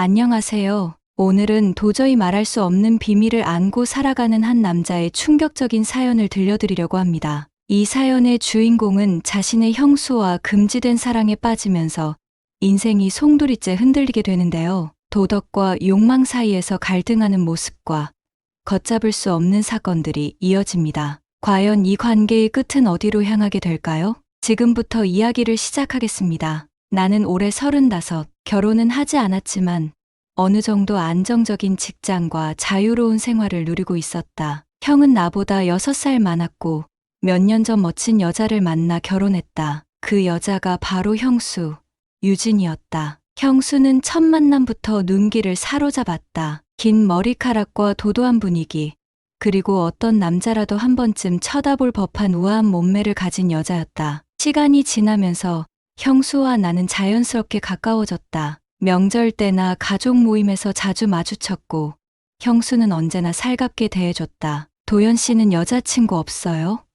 안녕하세요. 오늘은 도저히 말할 수 없는 비밀을 안고 살아가는 한 남자의 충격적인 사연을 들려드리려고 합니다. 이 사연의 주인공은 자신의 형수와 금지된 사랑에 빠지면서 인생이 송두리째 흔들리게 되는데요. 도덕과 욕망 사이에서 갈등하는 모습과 걷잡을 수 없는 사건들이 이어집니다. 과연 이 관계의 끝은 어디로 향하게 될까요? 지금부터 이야기를 시작하겠습니다. 나는 올해 35, 결혼은 하지 않았지만 어느 정도 안정적인 직장과 자유로운 생활을 누리고 있었다. 형은 나보다 6살 많았고 몇 년 전 멋진 여자를 만나 결혼했다. 그 여자가 바로 형수, 유진이었다. 형수는 첫 만남부터 눈길을 사로잡았다. 긴 머리카락과 도도한 분위기, 그리고 어떤 남자라도 한 번쯤 쳐다볼 법한 우아한 몸매를 가진 여자였다. 시간이 지나면서 형수와 나는 자연스럽게 가까워졌다. 명절 때나 가족 모임에서 자주 마주쳤고 형수는 언제나 살갑게 대해줬다. 도연 씨는 여자친구 없어요?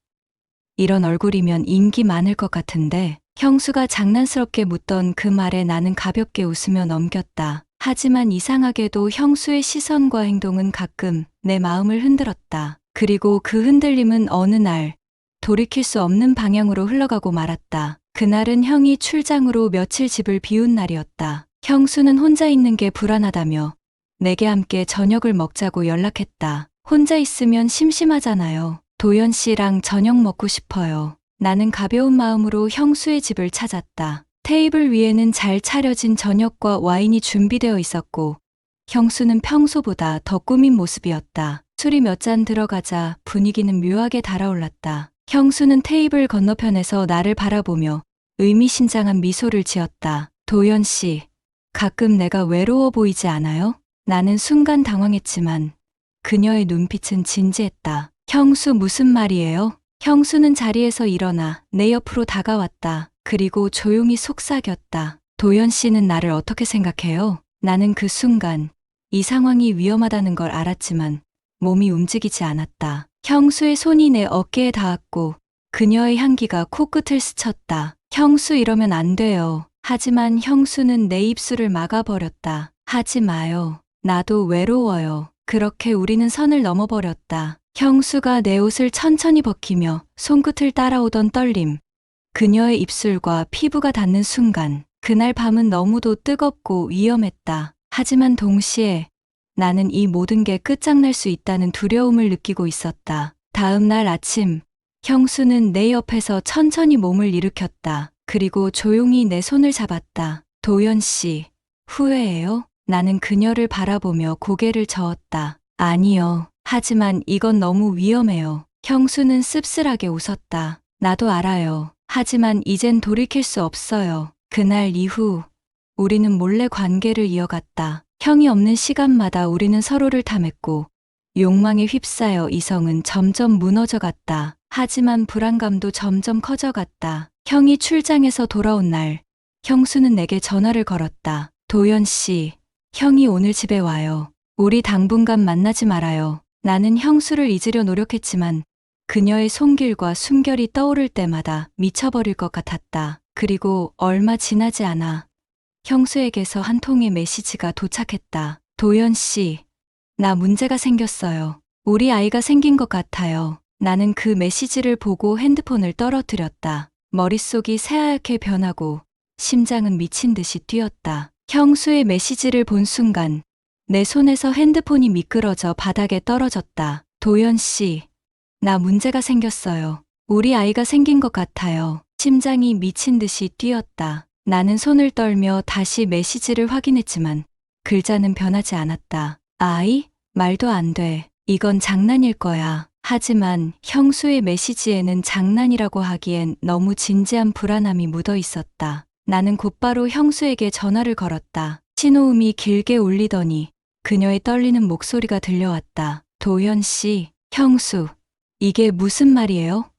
이런 얼굴이면 인기 많을 것 같은데 형수가 장난스럽게 묻던 그 말에 나는 가볍게 웃으며 넘겼다. 하지만 이상하게도 형수의 시선과 행동은 가끔 내 마음을 흔들었다. 그리고 그 흔들림은 어느 날 돌이킬 수 없는 방향으로 흘러가고 말았다. 그날은 형이 출장으로 며칠 집을 비운 날이었다. 형수는 혼자 있는 게 불안하다며 내게 함께 저녁을 먹자고 연락했다. 혼자 있으면 심심하잖아요. 도연 씨랑 저녁 먹고 싶어요. 나는 가벼운 마음으로 형수의 집을 찾았다. 테이블 위에는 잘 차려진 저녁과 와인이 준비되어 있었고 형수는 평소보다 더 꾸민 모습이었다. 술이 몇 잔 들어가자 분위기는 묘하게 달아올랐다. 형수는 테이블 건너편에서 나를 바라보며 의미심장한 미소를 지었다. 도연 씨, 가끔 내가 외로워 보이지 않아요? 나는 순간 당황했지만 그녀의 눈빛은 진지했다. 형수 무슨 말이에요? 형수는 자리에서 일어나 내 옆으로 다가왔다. 그리고 조용히 속삭였다. 도연 씨는 나를 어떻게 생각해요? 나는 그 순간 이 상황이 위험하다는 걸 알았지만 몸이 움직이지 않았다. 형수의 손이 내 어깨에 닿았고 그녀의 향기가 코끝을 스쳤다. 형수 이러면 안 돼요. 하지만 형수는 내 입술을 막아버렸다. 하지 마요. 나도 외로워요. 그렇게 우리는 선을 넘어버렸다. 형수가 내 옷을 천천히 벗기며 손끝을 따라오던 떨림, 그녀의 입술과 피부가 닿는 순간 그날 밤은 너무도 뜨겁고 위험했다. 하지만 동시에 나는 이 모든 게 끝장날 수 있다는 두려움을 느끼고 있었다. 다음 날 아침, 형수는 내 옆에서 천천히 몸을 일으켰다. 그리고 조용히 내 손을 잡았다. 도연 씨, 후회해요? 나는 그녀를 바라보며 고개를 저었다. 아니요. 하지만 이건 너무 위험해요. 형수는 씁쓸하게 웃었다. 나도 알아요. 하지만 이젠 돌이킬 수 없어요. 그날 이후 우리는 몰래 관계를 이어갔다. 형이 없는 시간마다 우리는 서로를 탐했고 욕망에 휩싸여 이성은 점점 무너져갔다. 하지만 불안감도 점점 커져갔다. 형이 출장에서 돌아온 날, 형수는 내게 전화를 걸었다. 도연 씨, 형이 오늘 집에 와요. 우리 당분간 만나지 말아요. 나는 형수를 잊으려 노력했지만 그녀의 손길과 숨결이 떠오를 때마다 미쳐버릴 것 같았다. 그리고 얼마 지나지 않아 형수에게서 한 통의 메시지가 도착했다. 도연 씨, 나 문제가 생겼어요. 우리 아이가 생긴 것 같아요. 나는 그 메시지를 보고 핸드폰을 떨어뜨렸다. 머릿속이 새하얗게 변하고 심장은 미친 듯이 뛰었다. 형수의 메시지를 본 순간 내 손에서 핸드폰이 미끄러져 바닥에 떨어졌다. 도연 씨, 나 문제가 생겼어요. 우리 아이가 생긴 것 같아요. 심장이 미친 듯이 뛰었다. 나는 손을 떨며 다시 메시지를 확인했지만 글자는 변하지 않았다. 아이? 말도 안 돼. 이건 장난일 거야. 하지만 형수의 메시지에는 장난이라고 하기엔 너무 진지한 불안함이 묻어 있었다. 나는 곧바로 형수에게 전화를 걸었다. 신호음이 길게 울리더니 그녀의 떨리는 목소리가 들려왔다. 도연 씨, 형수, 이게 무슨 말이에요?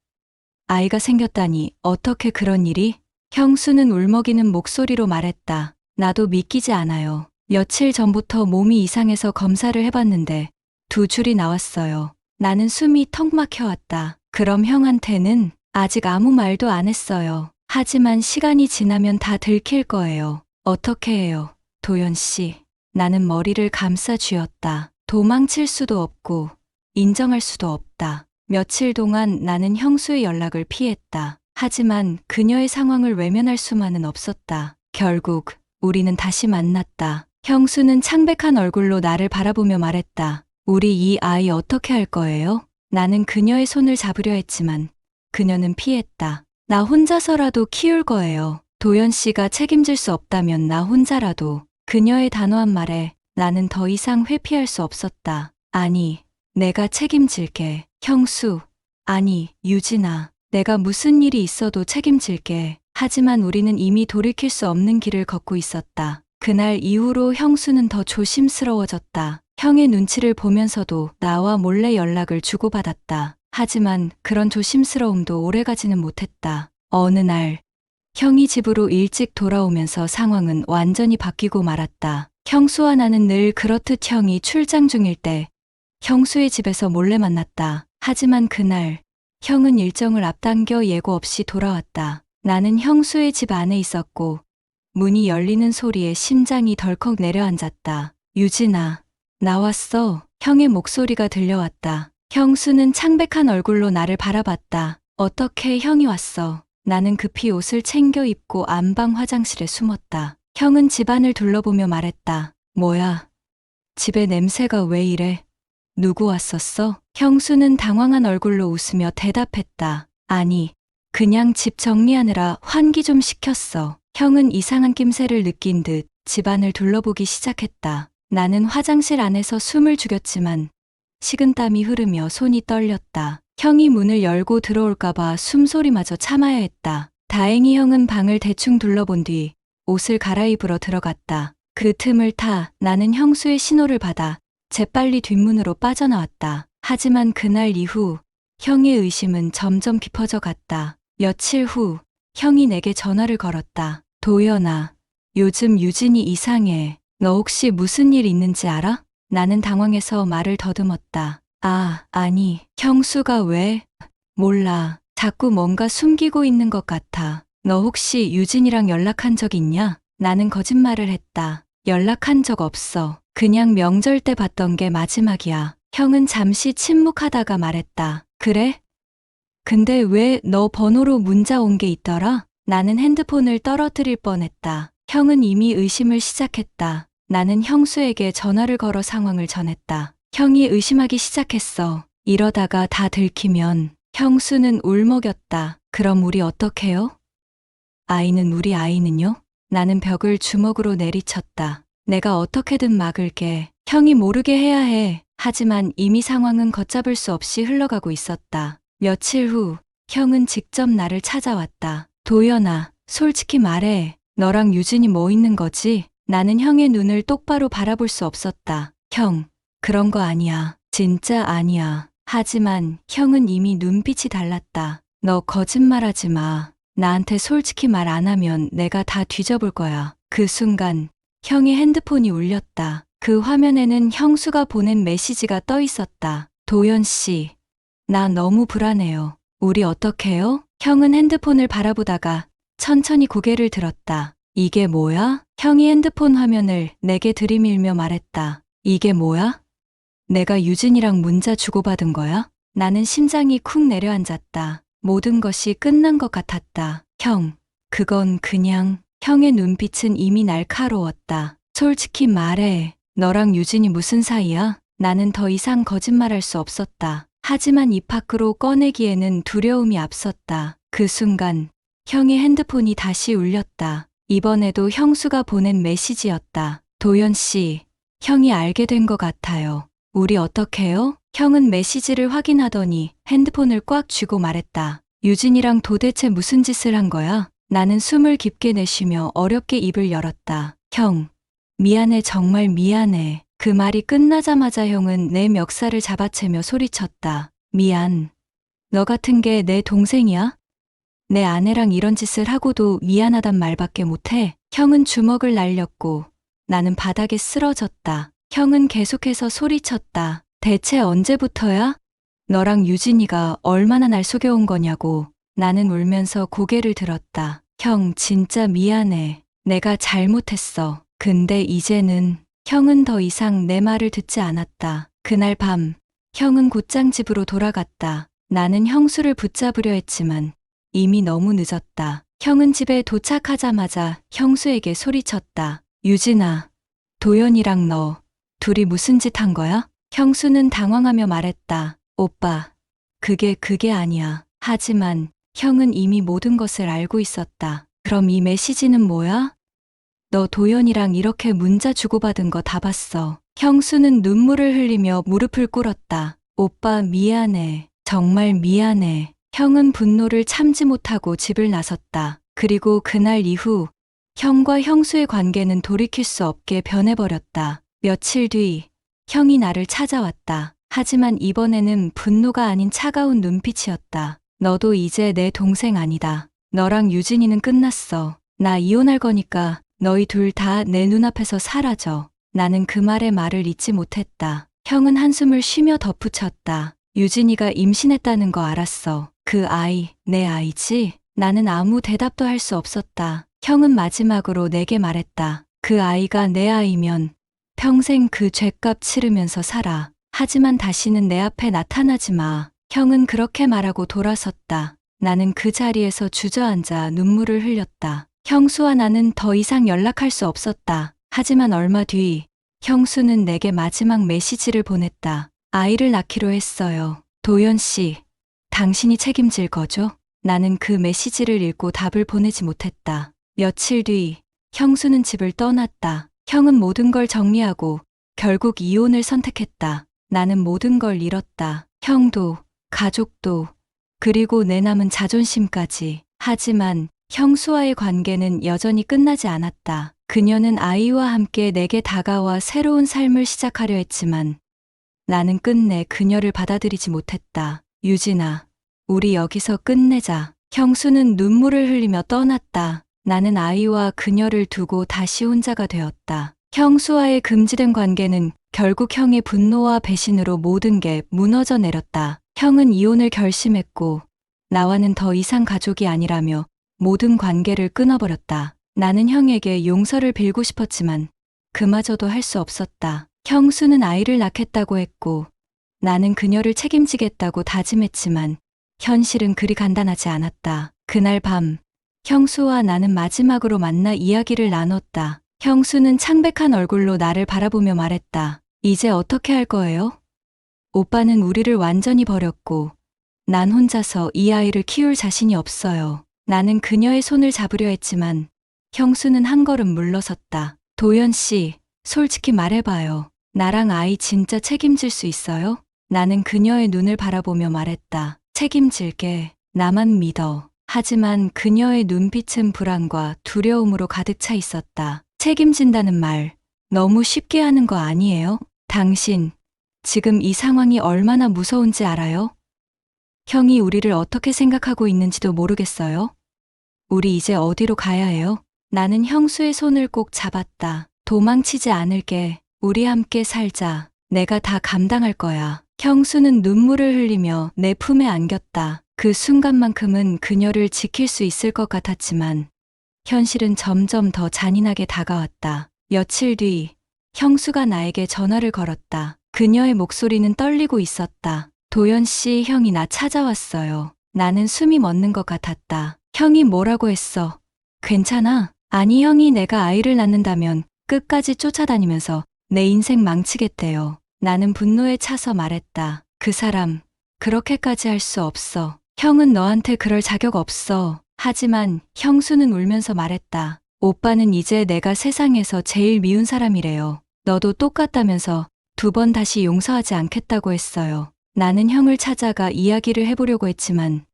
아이가 생겼다니 어떻게 그런 일이? 형수는 울먹이는 목소리로 말했다. 나도 믿기지 않아요. 며칠 전부터 몸이 이상해서 검사를 해봤는데 2줄이 나왔어요. 나는 숨이 턱 막혀왔다. 그럼 형한테는 아직 아무 말도 안 했어요. 하지만 시간이 지나면 다 들킬 거예요. 어떻게 해요, 도연 씨? 나는 머리를 감싸 쥐었다. 도망칠 수도 없고 인정할 수도 없다. 며칠 동안 나는 형수의 연락을 피했다. 하지만 그녀의 상황을 외면할 수만은 없었다. 결국 우리는 다시 만났다. 형수는 창백한 얼굴로 나를 바라보며 말했다. 우리 이 아이 어떻게 할 거예요? 나는 그녀의 손을 잡으려 했지만 그녀는 피했다. 나 혼자서라도 키울 거예요. 도연 씨가 책임질 수 없다면 나 혼자라도. 그녀의 단호한 말에 나는 더 이상 회피할 수 없었다. 아니, 내가 책임질게. 형수. 아니, 유진아. 내가 무슨 일이 있어도 책임질게. 하지만 우리는 이미 돌이킬 수 없는 길을 걷고 있었다. 그날 이후로 형수는 더 조심스러워졌다. 형의 눈치를 보면서도 나와 몰래 연락을 주고받았다. 하지만 그런 조심스러움도 오래가지는 못했다. 어느 날 형이 집으로 일찍 돌아오면서 상황은 완전히 바뀌고 말았다. 형수와 나는 늘 그렇듯 형이 출장 중일 때 형수의 집에서 몰래 만났다. 하지만 그날 형은 일정을 앞당겨 예고 없이 돌아왔다. 나는 형수의 집 안에 있었고 문이 열리는 소리에 심장이 덜컥 내려앉았다. 유진아, 나왔어. 형의 목소리가 들려왔다. 형수는 창백한 얼굴로 나를 바라봤다. 어떻게 형이 왔어? 나는 급히 옷을 챙겨 입고 안방 화장실에 숨었다. 형은 집안을 둘러보며 말했다. 뭐야? 집에 냄새가 왜 이래? 누구 왔었어? 형수는 당황한 얼굴로 웃으며 대답했다. 아니, 그냥 집 정리하느라 환기 좀 시켰어. 형은 이상한 낌새를 느낀 듯 집안을 둘러보기 시작했다. 나는 화장실 안에서 숨을 죽였지만 식은땀이 흐르며 손이 떨렸다. 형이 문을 열고 들어올까봐 숨소리마저 참아야 했다. 다행히 형은 방을 대충 둘러본 뒤 옷을 갈아입으러 들어갔다. 그 틈을 타 나는 형수의 신호를 받아 재빨리 뒷문으로 빠져나왔다. 하지만 그날 이후 형의 의심은 점점 깊어져 갔다. 며칠 후 형이 내게 전화를 걸었다. 도연아, 요즘 유진이 이상해. 너 혹시 무슨 일 있는지 알아? 나는 당황해서 말을 더듬었다. 아니, 형수가 왜? 몰라. 자꾸 뭔가 숨기고 있는 것 같아. 너 혹시 유진이랑 연락한 적 있냐? 나는 거짓말을 했다. 연락한 적 없어. 그냥 명절 때 봤던 게 마지막이야. 형은 잠시 침묵하다가 말했다. 그래? 근데 왜 너 번호로 문자 온 게 있더라? 나는 핸드폰을 떨어뜨릴 뻔했다. 형은 이미 의심을 시작했다. 나는 형수에게 전화를 걸어 상황을 전했다. 형이 의심하기 시작했어. 이러다가 다 들키면. 형수는 울먹였다. 그럼 우리 어떡해요? 우리 아이는요? 나는 벽을 주먹으로 내리쳤다. 내가 어떻게든 막을게. 형이 모르게 해야 해. 하지만 이미 상황은 걷잡을 수 없이 흘러가고 있었다. 며칠 후 형은 직접 나를 찾아왔다. 도연아, 솔직히 말해. 너랑 유진이 뭐 있는 거지? 나는 형의 눈을 똑바로 바라볼 수 없었다. 형, 그런 거 아니야. 진짜 아니야. 하지만 형은 이미 눈빛이 달랐다. 너 거짓말하지 마. 나한테 솔직히 말 안 하면 내가 다 뒤져볼 거야. 그 순간 형의 핸드폰이 울렸다. 그 화면에는 형수가 보낸 메시지가 떠 있었다. 도연 씨, 나 너무 불안해요. 우리 어떡해요? 형은 핸드폰을 바라보다가 천천히 고개를 들었다. 이게 뭐야? 형이 핸드폰 화면을 내게 들이밀며 말했다. 이게 뭐야? 내가 유진이랑 문자 주고받은 거야? 나는 심장이 쿵 내려앉았다. 모든 것이 끝난 것 같았다. 형, 그건 그냥. 형의 눈빛은 이미 날카로웠다. 솔직히 말해. 너랑 유진이 무슨 사이야? 나는 더 이상 거짓말할 수 없었다. 하지만 입 밖으로 꺼내기에는 두려움이 앞섰다. 그 순간 형의 핸드폰이 다시 울렸다. 이번에도 형수가 보낸 메시지였다. 도연 씨, 형이 알게 된 것 같아요. 우리 어떡해요? 형은 메시지를 확인하더니 핸드폰을 꽉 쥐고 말했다. 유진이랑 도대체 무슨 짓을 한 거야? 나는 숨을 깊게 내쉬며 어렵게 입을 열었다. 형, 미안해, 정말 미안해. 그 말이 끝나자마자 형은 내 멱살을 잡아채며 소리쳤다. 미안. 너 같은 게 내 동생이야? 내 아내랑 이런 짓을 하고도 미안하단 말밖에 못해. 형은 주먹을 날렸고 나는 바닥에 쓰러졌다. 형은 계속해서 소리쳤다. 대체 언제부터야? 너랑 유진이가 얼마나 날 속여온 거냐고. 나는 울면서 고개를 들었다. 형, 진짜 미안해. 내가 잘못했어. 근데 이제는 형은 더 이상 내 말을 듣지 않았다. 그날 밤, 형은 곧장 집으로 돌아갔다. 나는 형수를 붙잡으려 했지만 이미 너무 늦었다. 형은 집에 도착하자마자 형수에게 소리쳤다. 유진아, 도연이랑 너 둘이 무슨 짓 한 거야? 형수는 당황하며 말했다. 오빠, 그게 아니야. 하지만 형은 이미 모든 것을 알고 있었다. 그럼 이 메시지는 뭐야? 너 도연이랑 이렇게 문자 주고받은 거 다 봤어. 형수는 눈물을 흘리며 무릎을 꿇었다. 오빠 미안해. 정말 미안해. 형은 분노를 참지 못하고 집을 나섰다. 그리고 그날 이후 형과 형수의 관계는 돌이킬 수 없게 변해버렸다. 며칠 뒤 형이 나를 찾아왔다. 하지만 이번에는 분노가 아닌 차가운 눈빛이었다. 너도 이제 내 동생 아니다. 너랑 유진이는 끝났어. 나 이혼할 거니까 너희 둘 다 내 눈앞에서 사라져. 나는 그 말에 말을 잇지 못했다. 형은 한숨을 쉬며 덧붙였다. 유진이가 임신했다는 거 알았어. 그 아이, 내 아이지? 나는 아무 대답도 할 수 없었다. 형은 마지막으로 내게 말했다. 그 아이가 내 아이면 평생 그 죗값 치르면서 살아. 하지만 다시는 내 앞에 나타나지 마. 형은 그렇게 말하고 돌아섰다. 나는 그 자리에서 주저앉아 눈물을 흘렸다. 형수와 나는 더 이상 연락할 수 없었다. 하지만 얼마 뒤 형수는 내게 마지막 메시지를 보냈다. 아이를 낳기로 했어요. 도연 씨, 당신이 책임질 거죠? 나는 그 메시지를 읽고 답을 보내지 못했다. 며칠 뒤 형수는 집을 떠났다. 형은 모든 걸 정리하고 결국 이혼을 선택했다. 나는 모든 걸 잃었다. 형도, 가족도, 그리고 내 남은 자존심까지. 하지만 형수와의 관계는 여전히 끝나지 않았다. 그녀는 아이와 함께 내게 다가와 새로운 삶을 시작하려 했지만 나는 끝내 그녀를 받아들이지 못했다. 유진아, 우리 여기서 끝내자. 형수는 눈물을 흘리며 떠났다. 나는 아이와 그녀를 두고 다시 혼자가 되었다. 형수와의 금지된 관계는 결국 형의 분노와 배신으로 모든 게 무너져 내렸다. 형은 이혼을 결심했고 나와는 더 이상 가족이 아니라며 모든 관계를 끊어버렸다. 나는 형에게 용서를 빌고 싶었지만 그마저도 할 수 없었다. 형수는 아이를 낳겠다고 했고 나는 그녀를 책임지겠다고 다짐했지만 현실은 그리 간단하지 않았다. 그날 밤 형수와 나는 마지막으로 만나 이야기를 나눴다. 형수는 창백한 얼굴로 나를 바라보며 말했다. 이제 어떻게 할 거예요? 오빠는 우리를 완전히 버렸고 난 혼자서 이 아이를 키울 자신이 없어요. 나는 그녀의 손을 잡으려 했지만 형수는 한 걸음 물러섰다. 도연 씨, 솔직히 말해봐요. 나랑 아이 진짜 책임질 수 있어요? 나는 그녀의 눈을 바라보며 말했다. 책임질게. 나만 믿어. 하지만 그녀의 눈빛은 불안과 두려움으로 가득 차 있었다. 책임진다는 말, 너무 쉽게 하는 거 아니에요? 당신, 지금 이 상황이 얼마나 무서운지 알아요? 형이 우리를 어떻게 생각하고 있는지도 모르겠어요? 우리 이제 어디로 가야 해요? 나는 형수의 손을 꼭 잡았다. 도망치지 않을게. 우리 함께 살자. 내가 다 감당할 거야. 형수는 눈물을 흘리며 내 품에 안겼다. 그 순간만큼은 그녀를 지킬 수 있을 것 같았지만 현실은 점점 더 잔인하게 다가왔다. 며칠 뒤 형수가 나에게 전화를 걸었다. 그녀의 목소리는 떨리고 있었다. 도연 씨, 형이 나 찾아왔어요. 나는 숨이 멎는 것 같았다. 형이 뭐라고 했어? 괜찮아? 아니, 형이 내가 아이를 낳는다면 끝까지 쫓아다니면서 내 인생 망치겠대요. 나는 분노에 차서 말했다. 그 사람, 그렇게까지 할 수 없어. 형은 너한테 그럴 자격 없어. 하지만 형수는 울면서 말했다. 오빠는 이제 내가 세상에서 제일 미운 사람이래요. 너도 똑같다면서 2번 다시 용서하지 않겠다고 했어요. 나는 형을 찾아가 이야기를 해보려고 했지만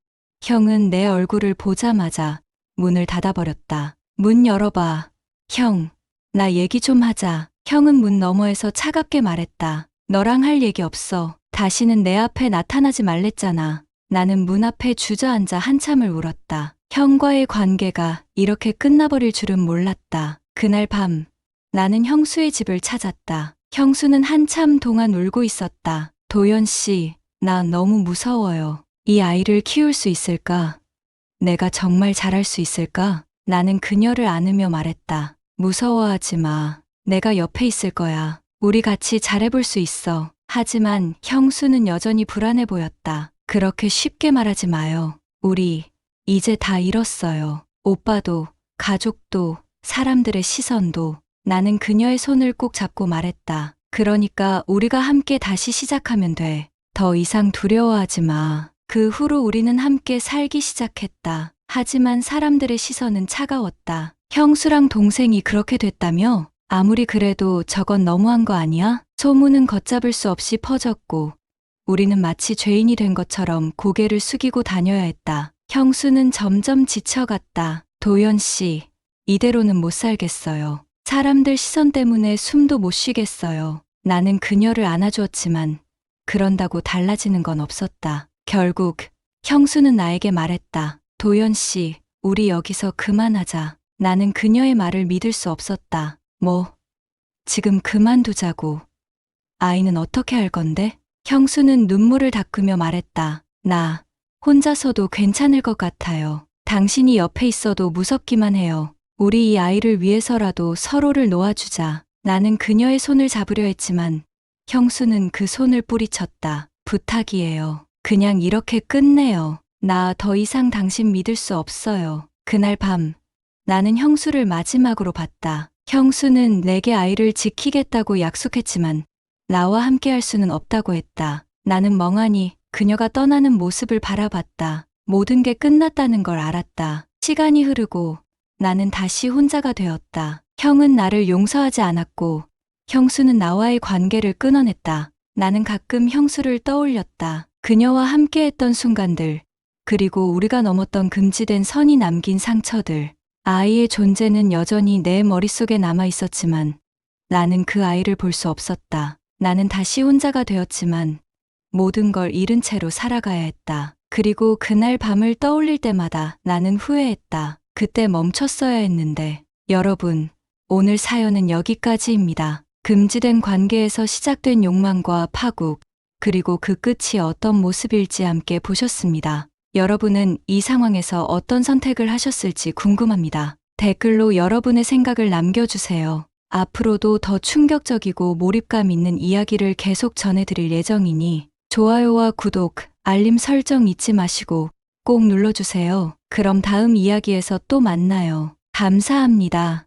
형은 내 얼굴을 보자마자 문을 닫아버렸다. 문 열어봐. 형, 나 얘기 좀 하자. 형은 문 너머에서 차갑게 말했다. 너랑 할 얘기 없어. 다시는 내 앞에 나타나지 말랬잖아. 나는 문 앞에 주저앉아 한참을 울었다. 형과의 관계가 이렇게 끝나버릴 줄은 몰랐다. 그날 밤, 나는 형수의 집을 찾았다. 형수는 한참 동안 울고 있었다. 도연 씨, 나 너무 무서워요. 이 아이를 키울 수 있을까? 내가 정말 잘할 수 있을까? 나는 그녀를 안으며 말했다. 무서워하지 마. 내가 옆에 있을 거야. 우리 같이 잘해볼 수 있어. 하지만 형수는 여전히 불안해 보였다. 그렇게 쉽게 말하지 마요. 우리 이제 다 잃었어요. 오빠도, 가족도, 사람들의 시선도. 나는 그녀의 손을 꼭 잡고 말했다. 그러니까 우리가 함께 다시 시작하면 돼. 더 이상 두려워하지 마. 그 후로 우리는 함께 살기 시작했다. 하지만 사람들의 시선은 차가웠다. 형수랑 동생이 그렇게 됐다며? 아무리 그래도 저건 너무한 거 아니야? 소문은 걷잡을 수 없이 퍼졌고 우리는 마치 죄인이 된 것처럼 고개를 숙이고 다녀야 했다. 형수는 점점 지쳐갔다. 도연 씨, 이대로는 못 살겠어요. 사람들 시선 때문에 숨도 못 쉬겠어요. 나는 그녀를 안아주었지만 그런다고 달라지는 건 없었다. 결국 형수는 나에게 말했다. 도연 씨, 우리 여기서 그만하자. 나는 그녀의 말을 믿을 수 없었다. 뭐, 지금 그만두자고. 아이는 어떻게 할 건데? 형수는 눈물을 닦으며 말했다. 나 혼자서도 괜찮을 것 같아요. 당신이 옆에 있어도 무섭기만 해요. 우리 이 아이를 위해서라도 서로를 놓아주자. 나는 그녀의 손을 잡으려 했지만 형수는 그 손을 뿌리쳤다. 부탁이에요. 그냥 이렇게 끝내요. 나 더 이상 당신 믿을 수 없어요. 그날 밤 나는 형수를 마지막으로 봤다. 형수는 내게 아이를 지키겠다고 약속했지만 나와 함께 할 수는 없다고 했다. 나는 멍하니 그녀가 떠나는 모습을 바라봤다. 모든 게 끝났다는 걸 알았다. 시간이 흐르고 나는 다시 혼자가 되었다. 형은 나를 용서하지 않았고 형수는 나와의 관계를 끊어냈다. 나는 가끔 형수를 떠올렸다. 그녀와 함께했던 순간들, 그리고 우리가 넘었던 금지된 선이 남긴 상처들. 아이의 존재는 여전히 내 머릿속에 남아 있었지만 나는 그 아이를 볼 수 없었다. 나는 다시 혼자가 되었지만 모든 걸 잃은 채로 살아가야 했다. 그리고 그날 밤을 떠올릴 때마다 나는 후회했다. 그때 멈췄어야 했는데. 여러분, 오늘 사연은 여기까지입니다. 금지된 관계에서 시작된 욕망과 파국, 그리고 그 끝이 어떤 모습일지 함께 보셨습니다. 여러분은 이 상황에서 어떤 선택을 하셨을지 궁금합니다. 댓글로 여러분의 생각을 남겨주세요. 앞으로도 더 충격적이고 몰입감 있는 이야기를 계속 전해드릴 예정이니 좋아요와 구독, 알림 설정 잊지 마시고 꼭 눌러주세요. 그럼 다음 이야기에서 또 만나요. 감사합니다.